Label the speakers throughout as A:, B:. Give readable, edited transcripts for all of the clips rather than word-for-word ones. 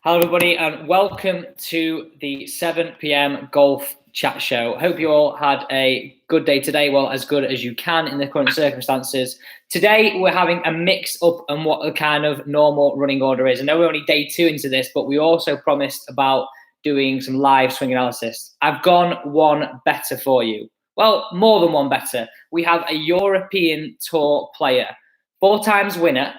A: Hello, everybody, and welcome to the 7 p.m. Golf Chat Show. Hope you all had a good day today, well, as good as you can in the current circumstances. Today, we're having a mix-up on what the kind of normal running order is. I know we're only day 2 into this, but we also promised about doing some live swing analysis. I've gone one better for you. Well, more than one better. We have a European Tour player, 4 times winner,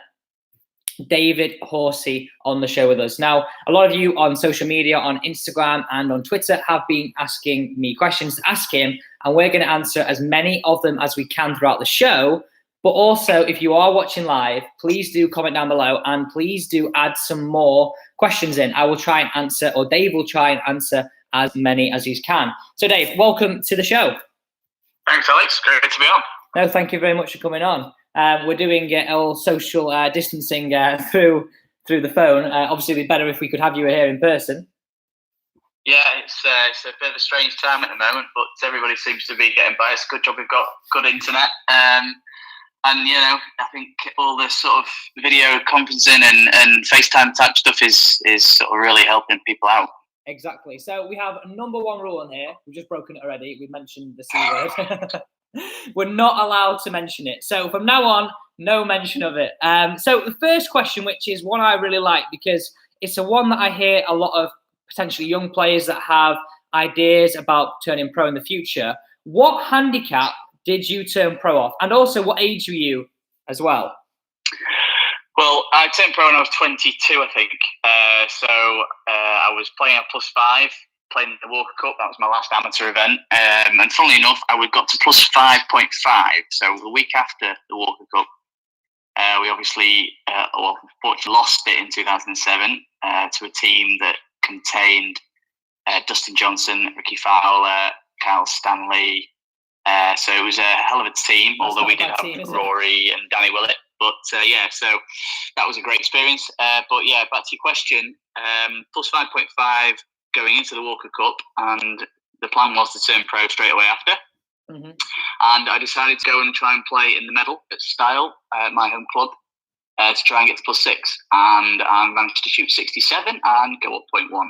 A: David Horsey, on the show with us. Now, a lot of you on social media, on Instagram and on Twitter, have been asking me questions to ask him, and we're going to answer as many of them as we can throughout the show. But also, if you are watching live, please do comment down below, and please do add some more questions in. I will try and answer, or Dave will try and answer as many as he can. So, Dave, welcome to the show.
B: Thanks, Alex. Great to be on.
A: No, thank you very much for coming on. We're doing all social distancing through the phone. Obviously, it'd be better if we could have you here in person.
B: Yeah, it's a bit of a strange time at the moment, but everybody seems to be getting by. It's a good job we've got good internet. And, you know, I think all this sort of video conferencing and FaceTime type stuff is sort of really helping people out.
A: Exactly. So we have number 1 rule on here. We've just broken it already. We've mentioned the C word. We're not allowed to mention it. So from now on, no mention of it. So the first question, which is one I really like because it's a one that I hear a lot of potentially young players that have ideas about turning pro in the future. What handicap did you turn pro off? And also, what age were you as well?
B: Well, I turned pro when I was 22, I think. I was playing at +5. Playing the Walker Cup. That was my last amateur event, and funnily enough, I got to +5.5. So the week after the Walker Cup, we obviously, unfortunately, lost it in 2007 to a team that contained Dustin Johnson, Ricky Fowler, Kyle Stanley. So it was a hell of a team. Although we did have Rory and Danny Willett, but so that was a great experience. But yeah, back to your question, +5.5. Going into the Walker Cup, and the plan was to turn pro straight away after. Mm-hmm. And I decided to go and try and play in the medal at Style, my home club, to try and get to +6. And I managed to shoot 67 and go up 0.1.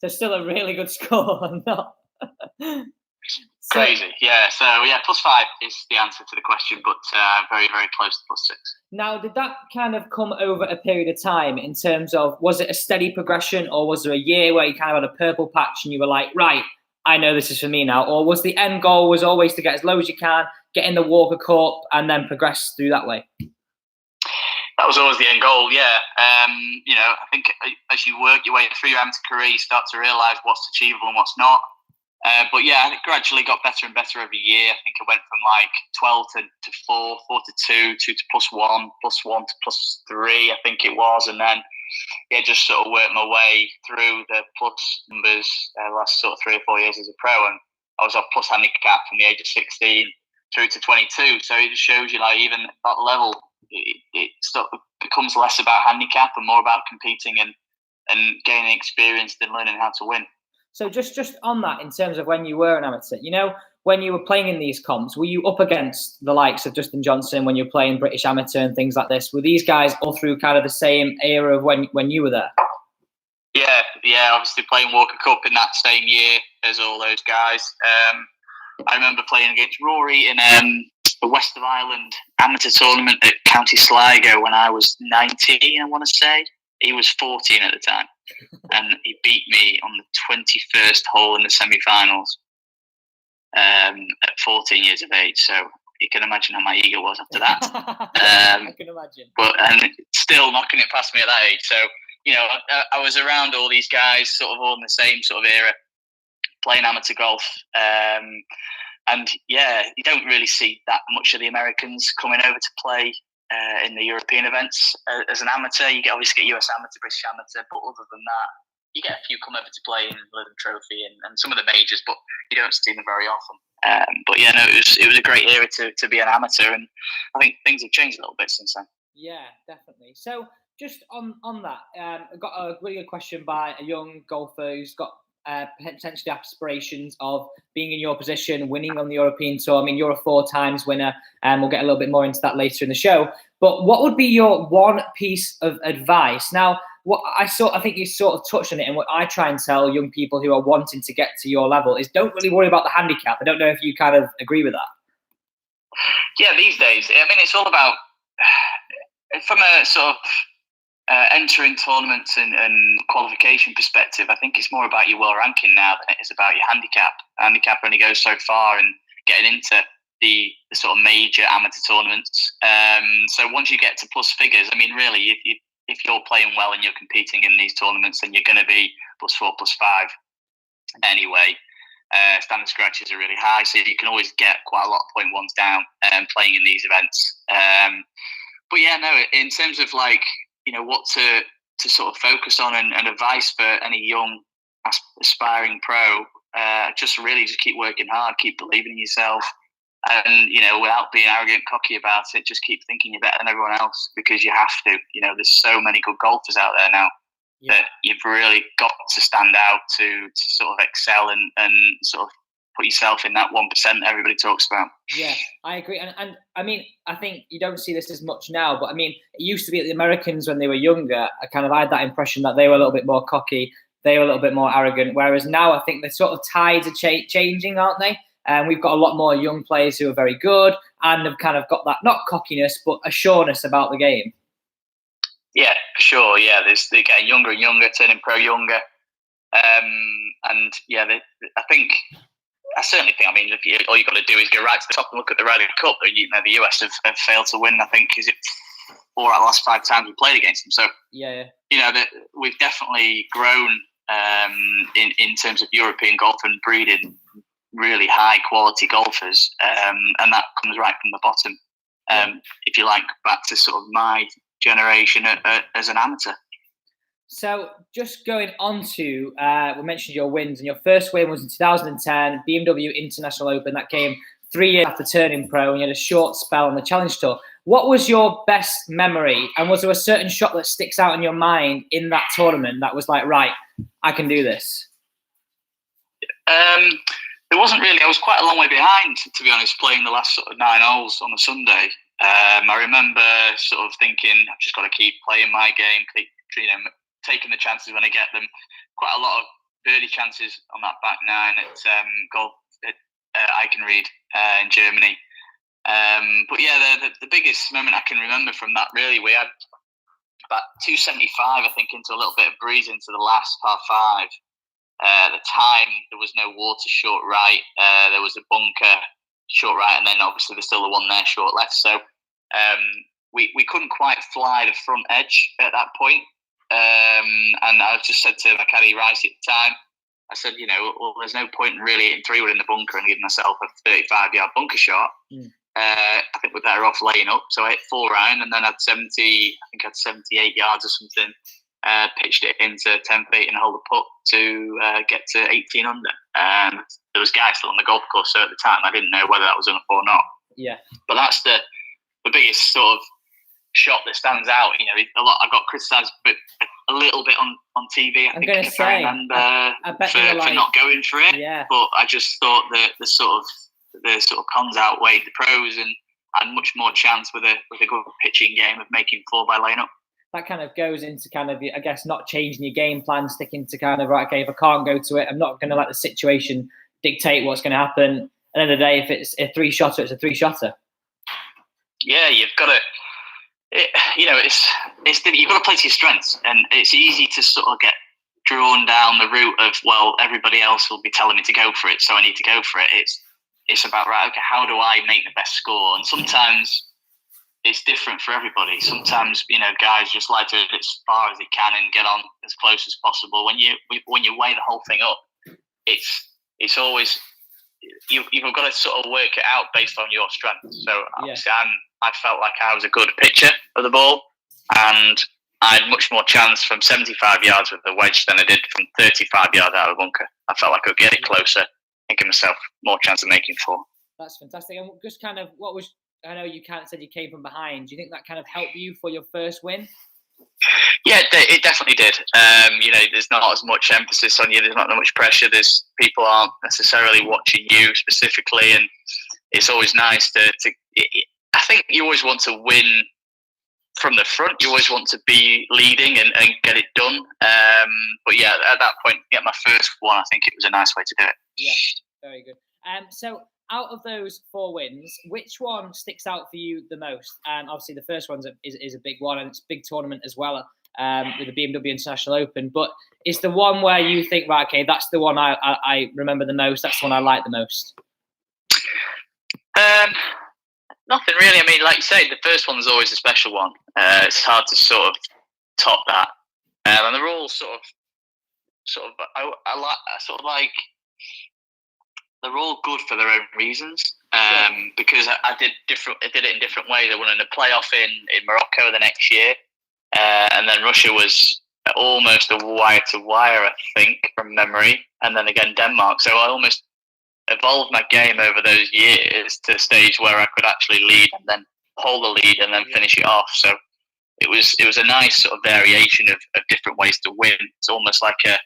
A: So still a really good score.
B: Crazy, yeah. So yeah, +5 is the answer to the question, but very, very close to +6.
A: Now, did that kind of come over a period of time in terms of, was it a steady progression, or was there a year where you kind of had a purple patch and you were like, right, I know this is for me now? Or was the end goal was always to get as low as you can, get in the Walker Cup, and then progress through that way?
B: That was always the end goal, yeah. You know, I think as you work your way through your amateur career, you start to realise what's achievable and what's not. But yeah, it gradually got better and better every year. I think I went from like 12 to 4, 4 to 2, 2 to +1, +1 to +3, I think it was. And then, yeah, just sort of worked my way through the plus numbers the last sort of 3 or 4 years as a pro. And I was off plus handicap from the age of 16 through to 22. So it just shows you, like, even at that level, it sort of becomes less about handicap and more about competing and gaining experience than learning how to win.
A: So just on that, in terms of when you were an amateur, you know, when you were playing in these comps, were you up against the likes of Dustin Johnson when you were playing British Amateur and things like this? Were these guys all through kind of the same era of when you were there?
B: Yeah, obviously playing Walker Cup in that same year as all those guys. I remember playing against Rory in the West of Ireland amateur tournament at County Sligo when I was 19, I want to say. He was 14 at the time, and he beat me on the 21st hole in the semi-finals at 14 years of age. So you can imagine how my ego was after that.
A: I can imagine.
B: And still knocking it past me at that age. So, you know, I was around all these guys sort of all in the same sort of era, playing amateur golf. And yeah, you don't really see that much of the Americans coming over to play in the European events as an amateur. You obviously get US amateur, British amateur, but other than that, you get a few come over to play in the Trophy and some of the majors, but you don't see them very often. But yeah, no, it was a great era to be an amateur, and I think things have changed a little bit since then.
A: Yeah, definitely. So just on that, I got a really good question by a young golfer who's got potentially aspirations of being in your position, winning on the European Tour? I mean, you're a 4 times winner, and we'll get a little bit more into that later in the show. But what would be your one piece of advice? Now, what I think you sort of touched on it, and what I try and tell young people who are wanting to get to your level is don't really worry about the handicap. I don't know if you kind of agree with that.
B: Yeah, these days, I mean, it's all about, from a sort of entering tournaments and qualification perspective, I think it's more about your world ranking now than it is about your handicap. Handicap only goes so far, and getting into the sort of major amateur tournaments. So once you get to plus figures, I mean, really, if you're playing well and you're competing in these tournaments, then you're going to be +4, +5 anyway. Standard scratches are really high, so you can always get quite a lot of 0.1s down playing in these events. But yeah, no, in terms of like, you know, what to sort of focus on and advice for any young aspiring pro, just keep working hard, keep believing in yourself, and, you know, without being arrogant, cocky about it, just keep thinking you're better than everyone else, because you have to. You know, there's so many good golfers out there now. Yeah. That you've really got to stand out to sort of excel and sort of put yourself in that 1% that everybody talks about.
A: Yeah, I agree. And I mean, I think you don't see this as much now, but I mean, it used to be the Americans when they were younger, I had that impression that they were a little bit more cocky, they were a little bit more arrogant, whereas now I think the sort of tides are changing, aren't they? And we've got a lot more young players who are very good and have kind of got that, not cockiness, but a sureness about the game.
B: Yeah, for sure. Yeah, they're getting younger and younger, turning pro younger. And yeah, I certainly think, I mean, all you've got to do is go right to the top and look at the Ryder Cup. You know, the US have failed to win, I think, is it 4 out of the last 5 times we played against them. So,
A: yeah.
B: You know, we've definitely grown in terms of European golf and breeding really high quality golfers. And that comes right from the bottom. If you like, back to sort of my generation as an amateur.
A: So just going on to, we mentioned your wins, and your first win was in 2010, BMW International Open. That came 3 years after turning pro, and you had a short spell on the Challenge Tour. What was your best memory, and was there a certain shot that sticks out in your mind in that tournament that was like, right, I can do this?
B: There wasn't really. I was quite a long way behind, to be honest, playing the last sort of 9 holes on a Sunday. I remember sort of thinking, I've just got to keep playing my game, taking the chances when I get them. Quite a lot of birdie chances on that back 9 at golf at Eichenried in Germany. But yeah, the biggest moment I can remember from that, really, we had about 275, I think, into a little bit of breeze into the last par 5. At the time, there was no water short right. There was a bunker short right, and then obviously there's still the one there short left. So we couldn't quite fly the front edge at that point. And I just said to my caddy Rice at the time, I said, you know, well, there's no point in really hitting 3-wood in the bunker and giving myself a 35-yard bunker shot. I think we're better off laying up. So I hit 4 iron, and then I had 78 yards or something. Pitched it into 10 feet and hold a putt to get to 18 under. There was guys still on the golf course, so at the time I didn't know whether that was enough or not.
A: Yeah.
B: But that's the biggest sort of shot that stands out. You know, I got criticised, but a little bit on TV. I think if I remember, for not going for it.
A: Yeah.
B: But I just thought that the sort of cons outweighed the pros, and had much more chance with a good pitching game of making 4 by laying up.
A: That kind of goes into kind of, I guess, not changing your game plan, sticking to kind of, right, okay, if I can't go to it, I'm not going to let the situation dictate what's going to happen. At the end of the day, if it's a 3-shotter, it's a 3-shotter. Yeah,
B: you've got to, you've got to play to your strengths, and it's easy to sort of get drawn down the route of, well, everybody else will be telling me to go for it, so I need to go for it. It's about, right, okay, how do I make the best score? And sometimes it's different for everybody. Sometimes, you know, guys just like to hit it as far as they can and get on as close as possible. When you weigh the whole thing up, it's always you've got to sort of work it out based on your strengths. So obviously, I felt like I was a good pitcher of the ball, and I had much more chance from 75 yards with the wedge than I did from 35 yards out of the bunker. I felt like I could get it closer and give myself more chance of making 4.
A: That's fantastic. And just kind of, I know you said you came from behind. Do you think that kind of helped you for your first win?
B: Yeah, it definitely did. There's not as much emphasis on you. There's not that much pressure. People aren't necessarily watching you specifically, and it's always nice to. I think you always want to win from the front. You always want to be leading and get it done. But yeah, at that point, get my first one. I think it was a nice way to do it.
A: Yeah, very good. So out of those 4 wins, which one sticks out for you the most? Obviously, the first one is a big one, and it's a big tournament as well, with the BMW International Open. But is the one where you think, right, okay, that's the one I remember the most, that's the one I like the most?
B: Nothing really. I mean, like you say, the first one's always a special one. It's hard to sort of top that. And they're all they're all good for their own reasons. Because I did it in different ways. I won in a playoff in Morocco the next year, and then Russia was almost a wire to wire, I think, from memory, and then again Denmark. So I almost evolved my game over those years to a stage where I could actually lead and then hold the lead and then finish it off. So it was a nice sort of variation of different ways to win. It's almost like a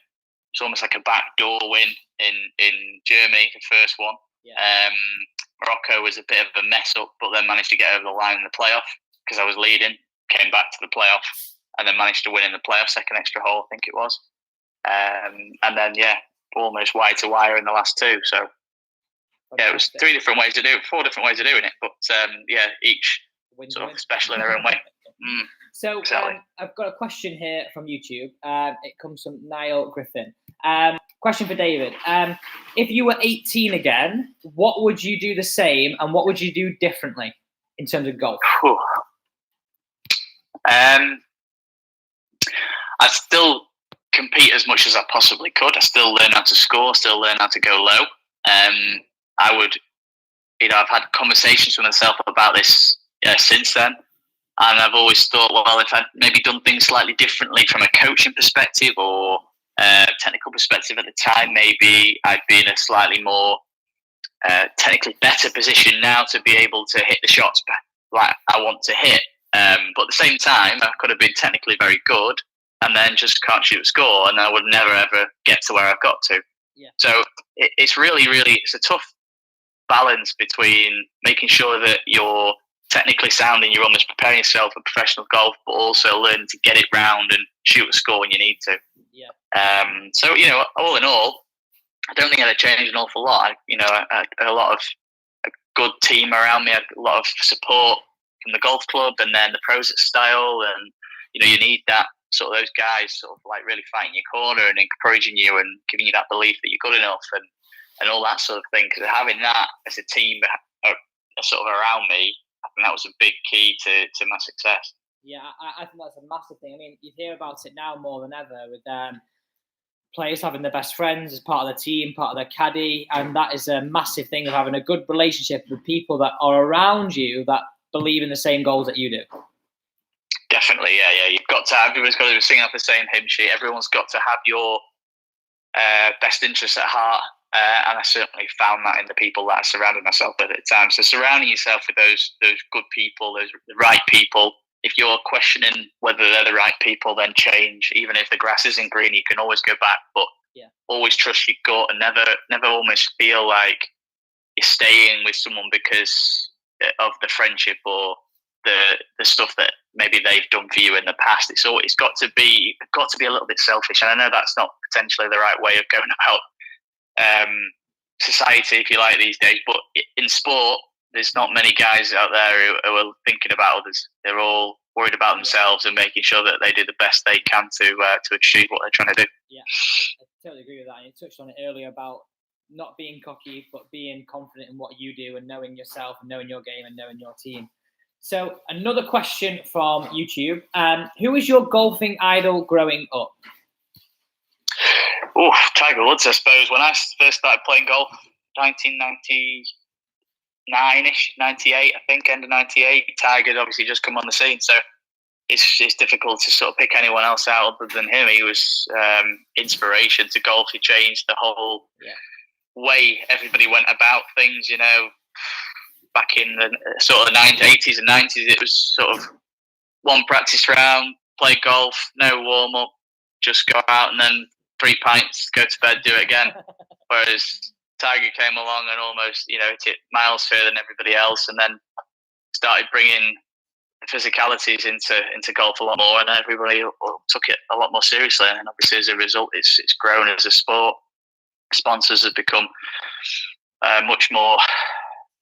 B: backdoor win in Germany, the first one. Morocco was a bit of a mess up, but then managed to get over the line in the playoff because I was leading, came back to the playoff, and then managed to win in the playoff, second extra hole, I think it was. And then, almost wire to wire in the last 2. So, it was 4 different ways of doing it. But, each sort of special in their own way.
A: So
B: exactly.
A: I've got a question here from YouTube. It comes from Niall Griffin. Question for David. If you were 18 again, what would you do the same and what would you do differently in terms of golf?
B: I'd still compete as much as I possibly could. I still learn how to score, still learn how to go low. I would, I've had conversations with myself about this since then. And I've always thought, well, if I'd maybe done things slightly differently from a coaching perspective or technical perspective at the time, maybe I'd be in a slightly more technically better position now to be able to hit the shots like I want to hit. But at the same time, I could have been technically very good and then just can't shoot a score, and I would never, ever get to where I've got to.
A: Yeah.
B: So it's really, it's a tough balance between making sure that you're technically sound and you're almost preparing yourself for professional golf, but also learning to get it round and shoot a score when you need to.
A: Yeah.
B: So, all in all, I don't think I'd change an awful lot. I had a lot of a good team around me. I had a lot of support from the golf club and then the pros at Style. And, you need that sort of those guys sort of like really fighting your corner and encouraging you and giving you that belief that you're good enough and all that sort of thing. Because having that as a team sort of around me, I think that was a big key to my success.
A: Yeah, I think that's a massive thing. I mean, you hear about it now more than ever with players having their best friends as part of the team, part of their caddy, and that is a massive thing of having a good relationship with people that are around you that believe in the same goals that you do.
B: Definitely, yeah. Everyone's got to be singing off the same hymn sheet. Everyone's got to have your best interests at heart. And I certainly found that in the people that I surrounded myself with at the time. So surrounding yourself with those good people, the right people. If you're questioning whether they're the right people, then change. Even if the grass isn't green, you can always go back. But always trust your gut and never almost feel like you're staying with someone because of the friendship or the stuff that maybe they've done for you in the past. It's got to be a little bit selfish. And I know that's not potentially the right way of going about society, if you like, these days, but in sport there's not many guys out there who are thinking about others. They're all worried about themselves and making sure that they do the best they can to achieve what they're trying to do.
A: Yeah, I totally agree with that. And you touched on it earlier about not being cocky but being confident in what you do and knowing yourself and knowing your game and knowing your team. So another question from YouTube. Who was your golfing idol growing up?
B: Oh, Tiger Woods, I suppose. When I first started playing golf, 1999-ish, 98, I think, end of 98, Tiger had obviously just come on the scene. So it's difficult to sort of pick anyone else out other than him. He was inspiration to golf. He changed the whole way everybody went about things, Back in the sort of the 80s and 90s, it was sort of one practice round, play golf, no warm up, just go out and then 3 pints, go to bed, do it again. Whereas Tiger came along and almost, hit it miles further than everybody else, and then started bringing physicalities into golf a lot more, and everybody took it a lot more seriously. And obviously, as a result, it's grown as a sport. Sponsors have become much more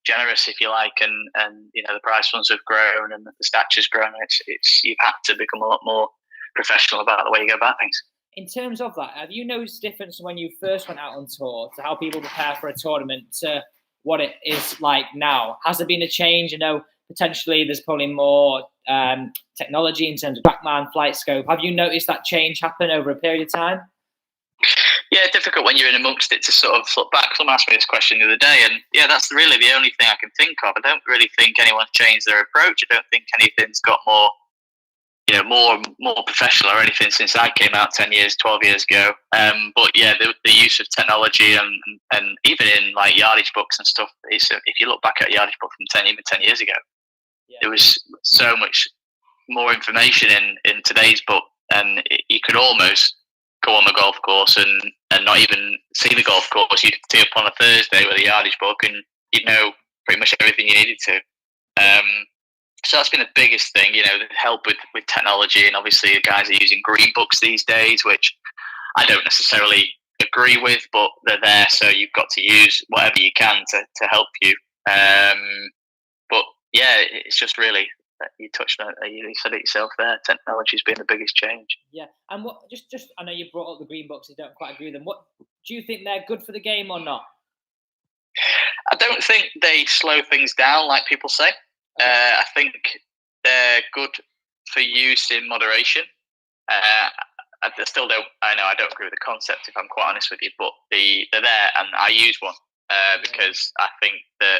B: generous, if you like, and the prize funds have grown and the stature's grown. It's you've had to become a lot more professional about the way you go about things.
A: In terms of that, have you noticed a difference when you first went out on tour to how people prepare for a tournament to what it is like now? Has there been a change? Potentially there's probably more technology in terms of TrackMan, flight scope. Have you noticed that change happen over a period of time?
B: Yeah, difficult when you're in amongst it to sort of look back. Someone asked me this question the other day, and yeah, that's really the only thing I can think of. I don't really think anyone's changed their approach. I don't think anything's got more professional or anything since I came out 10 years, 12 years ago. But yeah, the use of technology and even in like yardage books and stuff, if you look back at a yardage book from 10 years ago, there was so much more information in today's book, and you could almost go on the golf course and not even see the golf course. You'd tee up on a Thursday with a yardage book and you'd know pretty much everything you needed to. So that's been the biggest thing, the help with technology. And obviously the guys are using green books these days, which I don't necessarily agree with, but they're there, so you've got to use whatever you can to help you. But yeah, it's just really, you touched on it, you said it yourself there, technology's been the biggest change.
A: Yeah, and what just I know you brought up the green books, you don't quite agree with them. What do you think, they're good for the game or not?
B: I don't think they slow things down like people say. I think they're good for use in moderation. I don't agree with the concept, if I'm quite honest with you, but they're there, and I use one because I think that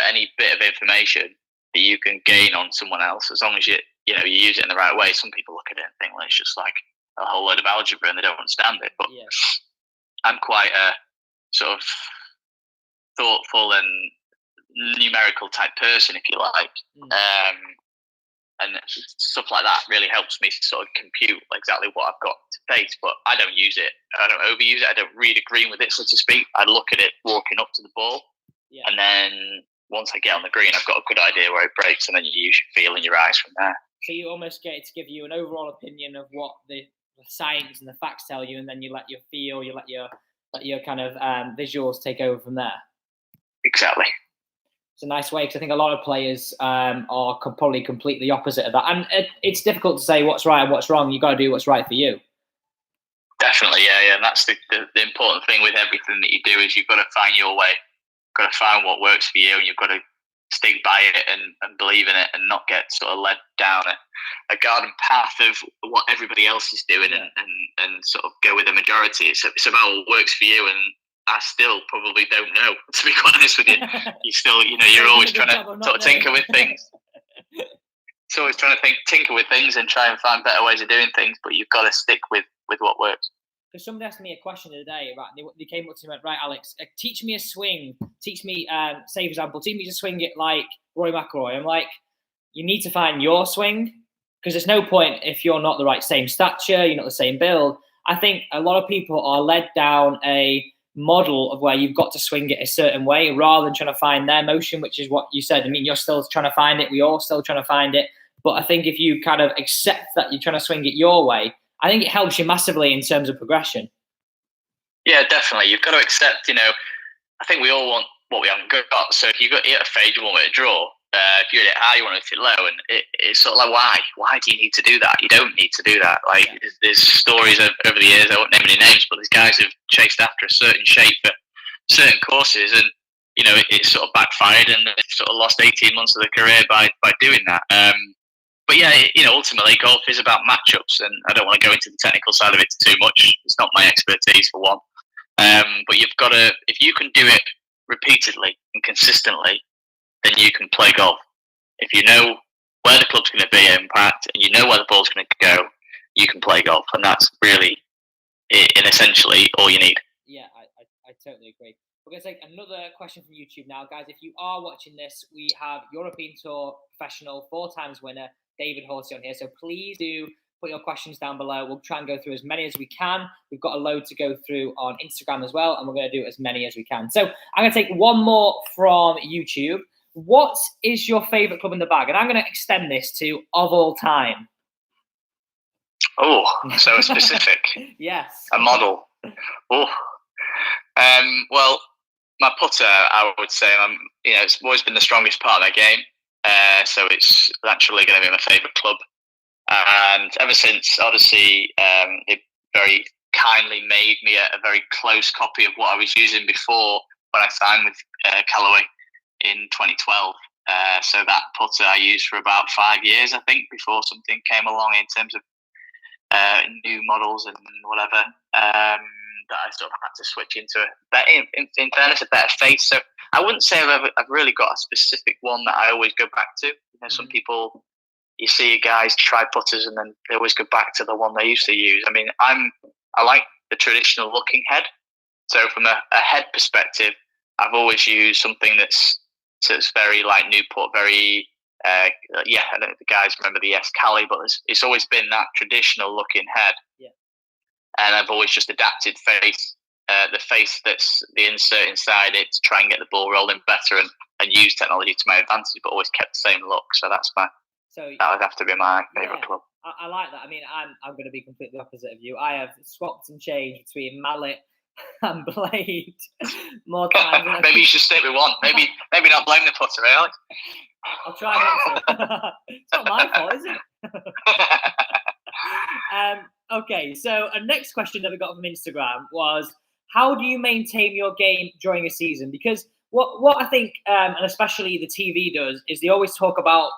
B: any bit of information that you can gain on someone else, as long as you use it in the right way. Some people look at it and think, well, it's just like a whole load of algebra and they don't understand it. But I'm quite a sort of thoughtful and numerical type person, if you like. And stuff like that really helps me sort of compute exactly what I've got to face. But I don't use it. I don't overuse it. I don't read a green with it, so to speak. I look at it walking up to the ball. And then once I get on the green, I've got a good idea where it breaks, and then you use your feel and your eyes from there.
A: So you almost get it to give you an overall opinion of what the science and the facts tell you, and then you let your feel, you let your kind of visuals take over from there.
B: Exactly.
A: It's a nice way, because I think a lot of players are probably completely opposite of that. And it's difficult to say what's right and what's wrong. You've got to do what's right for you.
B: Definitely, yeah. And that's the important thing with everything that you do, is you've got to find your way. You've got to find what works for you, and you've got to stick by it and believe in it, and not get sort of led down a garden path of what everybody else is doing and sort of go with the majority. It's about what works for you, and I still probably don't know, to be quite honest with you. You still, you're always trying to sort of tinker with things. It's always trying to tinker with things and try and find better ways of doing things, but you've got to stick with what works.
A: Because somebody asked me a question the other day, right? They came up to me and went, right, Alex, teach me a swing. Teach me, say, for example, teach me to swing it like Rory McIlroy. I'm like, you need to find your swing, because there's no point if you're not the same stature, you're not the same build. I think a lot of people are led down a model of where you've got to swing it a certain way rather than trying to find their motion, which is what you said. I mean, you're still trying to find it. We're all still trying to find it. But I think if you kind of accept that you're trying to swing it your way, I think it helps you massively in terms of progression. Yeah,
B: definitely. You've got to accept, I think we all want what we haven't got. So if you've got it a fade, you want it to draw. If you're at it high, you want it to low. And it's sort of like, why? Why do you need to do that? You don't need to do that. Like, there's stories over the years, I won't name any names, but there's guys who've chased after a certain shape for certain courses, and, it sort of backfired, and they sort of lost 18 months of their career by doing that. But yeah, ultimately golf is about matchups, and I don't want to go into the technical side of it too much. It's not my expertise, for one. But you've got to, if you can do it repeatedly and consistently, then you can play golf. If you know where the club's going to be at impact, and you know where the ball's going to go, you can play golf, and that's really, in essentially, all you need.
A: Yeah, I totally agree. We're going to take another question from YouTube now, guys. If you are watching this, we have European Tour professional 4 times winner David Horsey on here. So please do put your questions down below. We'll try and go through as many as we can. We've got a load to go through on Instagram as well, and we're going to do as many as we can. So I'm going to take one more from YouTube. What is your favourite club in the bag? And I'm going to extend this to of all time.
B: Oh, so specific.
A: Yes.
B: A model. Oh. Well, my putter, I would say, it's always been the strongest part of my game. So it's naturally going to be my favourite club. And ever since Odyssey, it very kindly made me a very close copy of what I was using before when I signed with Callaway in 2012. So that putter I used for about 5 years, I think, before something came along in terms of new models and whatever, that I sort of had to switch into in fairness, a better face. So I wouldn't say I've really got a specific one that I always go back to. Some people, you see guys try putters and then they always go back to the one they used to use. I mean, I like the traditional looking head. So from a head perspective, I've always used something that's very like Newport, very I don't know if the guys remember the S Cali, but it's always been that traditional looking head.
A: Yeah.
B: And I've always just adapted the face that's the insert inside it to try and get the ball rolling better and use technology to my advantage, but always kept the same look. So that would have to be my favourite club.
A: I like that. I mean, I'm going to be completely opposite of you. I have swapped and changed between mallet and blade more times.
B: Maybe you should stick with one. Maybe not blame the putter, eh, Alex?
A: I'll try not to. It's not my fault, is it? Okay, so a next question that we got from Instagram was, how do you maintain your game during a season? Because what I think, and especially the TV does, is they always talk about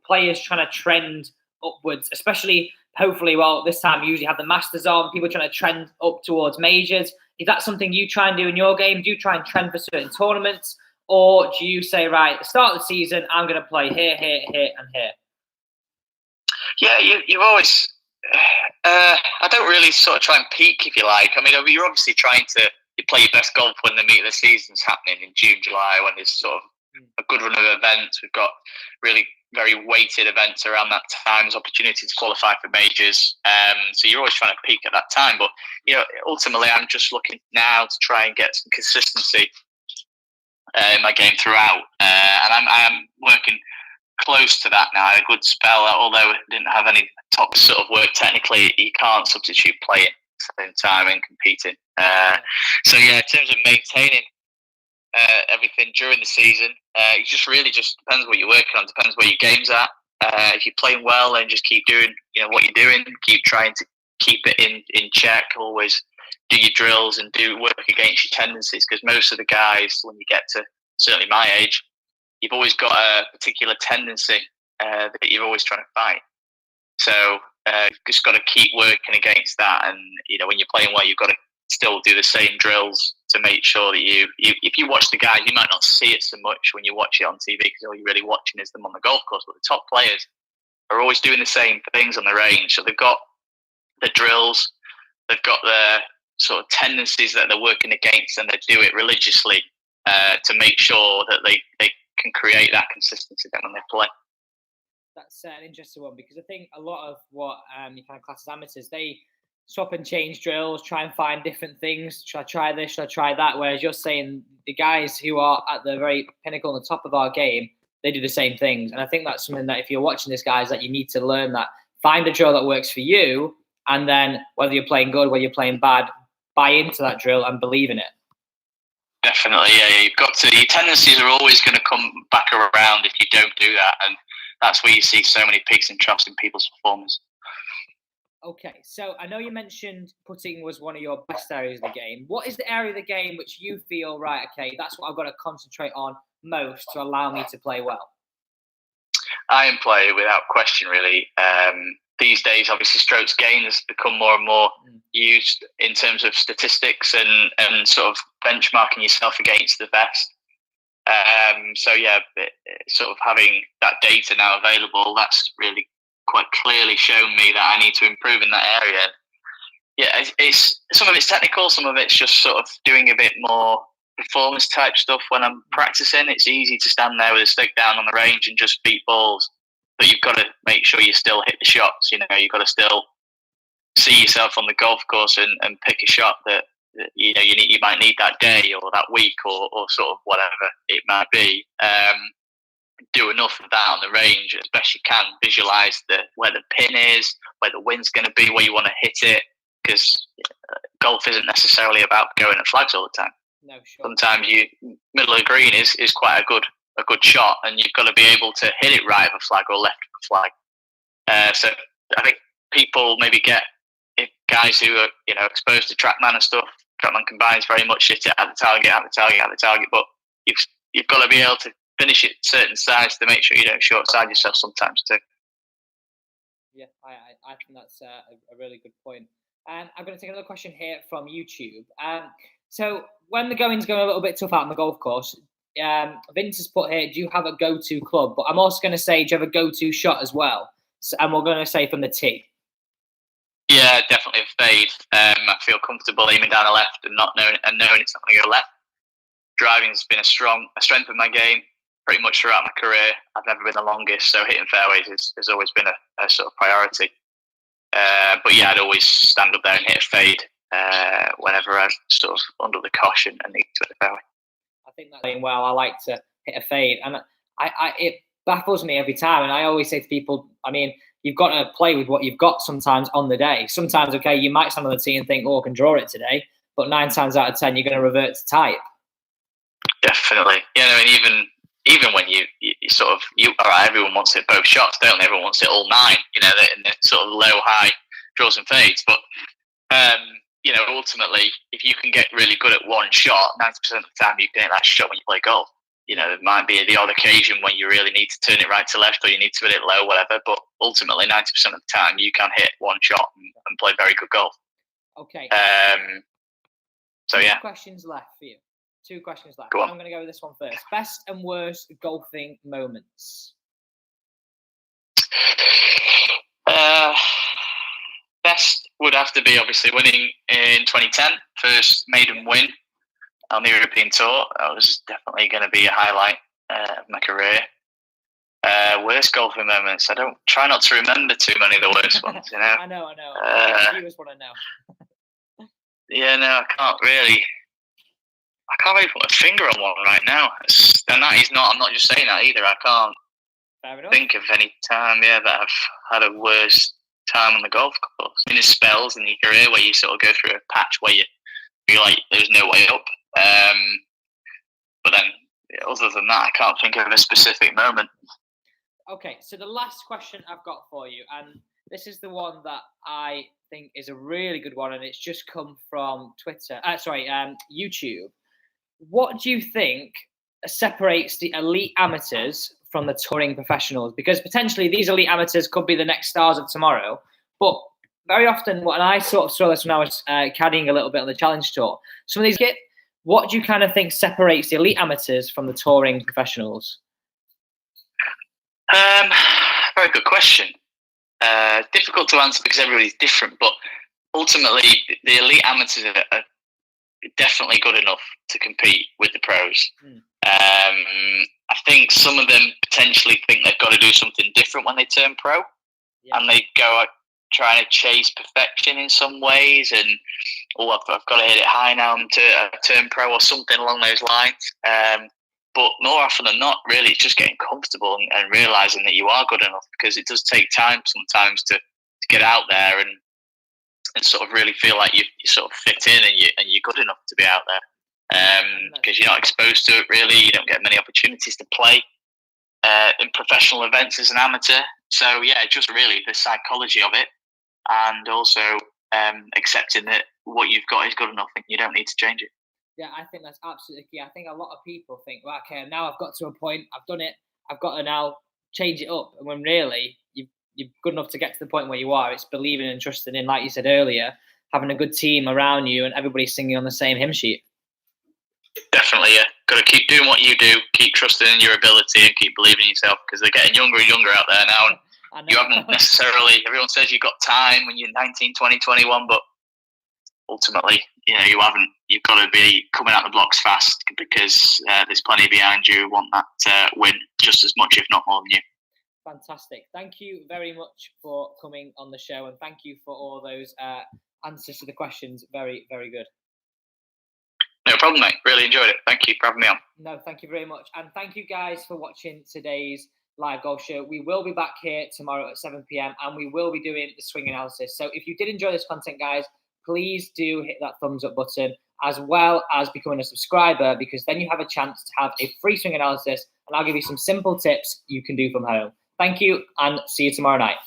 A: players trying to trend upwards, especially, hopefully, this time you usually have the Masters on, people trying to trend up towards majors. Is that something you try and do in your game? Do you try and trend for certain tournaments? Or do you say, right, at the start of the season, I'm going to play here, here, here, and here?
B: Yeah, you've always... I don't really sort of try and peak, if you like. I mean, you're obviously trying to play your best golf when the meat of the season's happening in June, July, when there's sort of a good run of events. We've got really very weighted events around that time. There's opportunity to qualify for majors. So you're always trying to peak at that time. But, ultimately, I'm just looking now to try and get some consistency in my game throughout. And I'm working close to that now. A good spell, although I didn't have any top sort of work technically, you can't substitute playing at the same time and competing. So yeah, in terms of maintaining everything during the season, it just depends what you're working on, depends where your game's at. If you're playing well, then just keep doing what you're doing, keep trying to keep it in check, always do your drills and do work against your tendencies, because most of the guys, when you get to certainly my age, you've always got a particular tendency that you're always trying to fight. So you've just got to keep working against that. And, when you're playing well, you've got to still do the same drills to make sure that if you watch the guys, you might not see it so much when you watch it on TV, because all you're really watching is them on the golf course. But the top players are always doing the same things on the range. So they've got the drills, they've got the sort of tendencies that they're working against, and they do it religiously to make sure that they can create that consistency then when they play.
A: That's an interesting one, because I think a lot of what you kind of class as amateurs, they swap and change drills, try and find different things. Should I try this? Should I try that? Whereas you're saying the guys who are at the very pinnacle and the top of our game, they do the same things. And I think that's something that if you're watching this, guys, that you need to learn that. Find a drill that works for you, and then whether you're playing good, whether you're playing bad, buy into that drill and believe in it.
B: Definitely, yeah. You've got to. Your tendencies are always going to come back around if you don't do that, and that's where you see so many peaks and troughs in people's performance.
A: Okay, so I know you mentioned putting was one of your best areas of the game. What is the area of the game which you feel, right, okay, that's what I've got to concentrate on most to allow me to play well?
B: Iron play, without question, really. These days, obviously, strokes gained has become more and more used in terms of statistics and sort of benchmarking yourself against the best. So, yeah, sort of having that data now available, that's really quite clearly shown me that I need to improve in that area. Yeah, it's some of it's technical, some of it's just sort of doing a bit more performance type stuff. When I'm practicing, it's easy to stand there with a stick down on the range and just beat balls. but you've got to make sure you still hit the shots. You've got to still see yourself on the golf course and pick a shot that you might need that day or that week or sort of whatever it might be. Do enough of that on the range as best you can. Visualize where the pin is, where the wind's going to be, where you want to hit it, because golf isn't necessarily about going at flags all the time.
A: No, sure.
B: Sometimes middle of the green is quite a good shot, and you've got to be able to hit it right of a flag or left of a flag. So I think people maybe get guys who are exposed to TrackMan and stuff. TrackMan combines very much hit it at the target, but you've got to be able to finish it certain size to make sure you don't short side yourself sometimes too.
A: Yeah, I think that's a really good point. I'm going to take another question here from YouTube. So when the going's going a little bit tough out on the golf course, Vince has put here, do you have a go-to club? But I'm also going to say, do you have a go-to shot as well? And we're going to say from the tee.
B: Yeah, definitely a fade. I feel comfortable aiming down the left and knowing it's not going to go left. Driving's been a strength of my game pretty much throughout my career. I've never been the longest, so hitting fairways has always been a sort of priority. But yeah, I'd always stand up there and hit a fade whenever I'm sort of under the caution and need to hit the fairway.
A: I think that's going well. I like to hit a fade, and it baffles me every time. And I always say to people, I mean, you've got to play with what you've got sometimes on the day. Sometimes, okay, you might stand on the tee and think, I can draw it today, but 9 times out of 10, you're going to revert to type.
B: Definitely. Yeah, I mean, even when you sort of, all right, everyone wants to hit both shots, don't they? Everyone wants to hit all 9, in the sort of low, high draws and fades. But, ultimately, if you can get really good at one shot, 90% of the time you can hit that shot when you play golf. There might be the odd occasion when you really need to turn it right to left or you need to hit it low, whatever. But ultimately, 90% of the time, you can hit one shot and play very good golf.
A: Okay.
B: So, yeah.
A: 2 questions left for you. 2 questions left.
B: Go on.
A: I'm going to go with this one first. Best and worst golfing moments?
B: Best would have to be obviously winning in 2010, first maiden win on the European Tour. That was definitely going to be a highlight of my career. Worst golfing moments? Try not to remember too many of the worst ones.
A: I know. Viewers want to know.
B: Yeah, no, I can't really put a finger on one right now. And that is not. I'm not just saying that either. I can't think of any time, that I've had a worse time on the golf course. I mean, there's spells in your career where you sort of go through a patch where you feel like there's no way up. But then, other than that, I can't think of a specific moment.
A: Okay, so the last question I've got for you, and this is the one that I think is a really good one, and it's just come from YouTube. What do you think separates the elite amateurs from the touring professionals? Because potentially these elite amateurs could be the next stars of tomorrow. But very often, and I sort of saw this when I was caddying a little bit on the Challenge Tour, some of these what do you kind of think separates the elite amateurs from the touring professionals?
B: Very good question. Difficult to answer because everybody's different, but ultimately the elite amateurs are definitely good enough to compete with the pros. I think some of them potentially think they've got to do something different when they turn pro, and they go out trying to chase perfection in some ways, and I've got to hit it high now to turn pro or something along those lines. But more often than not, really, it's just getting comfortable and realizing that you are good enough, because it does take time sometimes to get out there and sort of really feel like you sort of fit in and you're good enough to be out there. Because you're not exposed to it really. You don't get many opportunities to play in professional events as an amateur. So yeah, just really the psychology of it, and also accepting that what you've got is good enough and you don't need to change it.
A: Yeah, I think that's absolutely key. I think a lot of people think, well, okay, now I've got to a point, I've done it, I've got to now change it up. And when really you're good enough to get to the point where you are, it's believing and trusting in, like you said earlier, having a good team around you and everybody singing on the same hymn sheet.
B: Definitely, yeah. Got to keep doing what you do, keep trusting in your ability and keep believing in yourself, because they're getting younger and younger out there now. And you haven't necessarily, everyone says you've got time when you're 19, 20, 21, but ultimately, you haven't. You've got to be coming out the blocks fast, because there's plenty behind you who want that win just as much, if not more than you.
A: Fantastic. Thank you very much for coming on the show, and thank you for all those answers to the questions. Very, very good.
B: No problem, mate. Really enjoyed it. Thank you for having me on.
A: No, thank you very much. And thank you guys for watching today's live golf show. We will be back here tomorrow at 7 p.m. and we will be doing the swing analysis. So if you did enjoy this content, guys, please do hit that thumbs up button, as well as becoming a subscriber, because then you have a chance to have a free swing analysis, and I'll give you some simple tips you can do from home. Thank you, and see you tomorrow night.